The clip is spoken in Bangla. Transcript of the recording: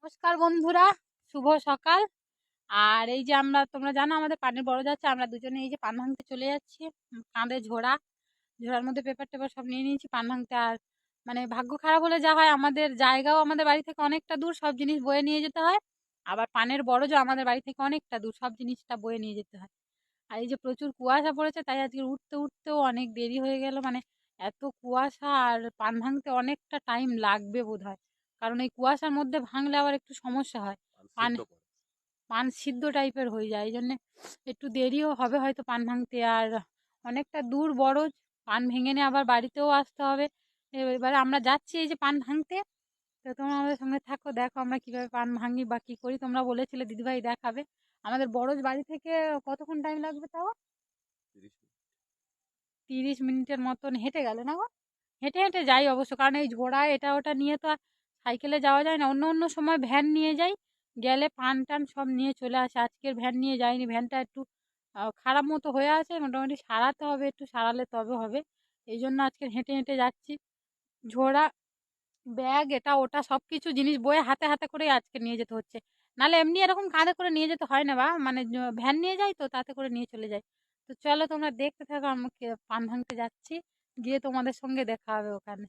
নমস্কার বন্ধুরা, শুভ সকাল। আর এই যে তোমরা জানো আমাদের পানের বড় যাচ্ছে, আমরা দুজনে এই যে পান ভাঙতে চলে যাচ্ছি। কাঁধে ঝোড়ার মধ্যে পেপার টেপার সব নিয়ে নিয়েছি পান ভাঙতে। আর মানে ভাগ্য খারাপ হলে যা হয়, আমাদের জায়গাও আমাদের বাড়ি থেকে অনেকটা দূর, সব জিনিস বয়ে নিয়ে যেতে হয়। আবার পানের বড় আমাদের বাড়ি থেকে অনেকটা দূর, সব জিনিসটা বয়ে নিয়ে যেতে হয়। আর এই যে প্রচুর কুয়াশা পড়েছে, তাই আজকে উঠতেও অনেক দেরি হয়ে গেল। মানে এত কুয়াশা, আর পান ভাঙতে অনেকটা টাইম লাগবে বোধহয়, কারণ এই কুয়াশার মধ্যে ভাঙলে আবার একটু সমস্যা হয়। পান পান সিদ্ধ টাইপের হয়ে যায়, এই জন্যে একটু দেরিও হবে হয়তো পান ভাঙতে। আর অনেকটা দূর বড়, পান ভেঙে নিয়ে আবার বাড়িতেও আসতে হবে। এবারে আমরা যাচ্ছি এই যে পান ভাঙতে। তো তোমরা আমাদের সঙ্গে থাকো, দেখো আমরা কিভাবে পান ভাঙি বা কি করি। তোমরা বলেছিলে দিদিভাই দেখাবে। আমাদের বড় বাড়ি থেকে কতক্ষণ টাইম লাগবে তাও? 30 মিনিটের মতন হেঁটে গেলে না গো? হেঁটে হেঁটে যাই অবশ্য, কারণ এই ঝোড়া এটা ওটা নিয়ে তো আর সাইকেলে যাওয়া যায় না। অন্য অন্য সময় ভ্যান নিয়ে যাই, গেলে পান টান সব নিয়ে চলে আসে। আজকের ভ্যান নিয়ে যাইনি, ভ্যানটা একটু খারাপ মতো হয়ে আছে, মোটামুটি সারাতে হবে, একটু সারালে তবে হবে। এই জন্য আজকে হেঁটে হেঁটে যাচ্ছি। ঝোড়া, ব্যাগ, এটা ওটা সব কিছু জিনিস বয়ে হাতে হাতে করে আজকে নিয়ে যেতে হচ্ছে। নাহলে এমনি এরকম কাঁধে করে নিয়ে যেতে হয় না, বা মানে ভ্যান নিয়ে যাই তো তাতে করে নিয়ে চলে যাই। তো চলো তোমরা দেখতে থাকো, আমাকে পান ভাঙতে যাচ্ছি, গিয়ে তোমাদের সঙ্গে দেখা হবে ওখানে।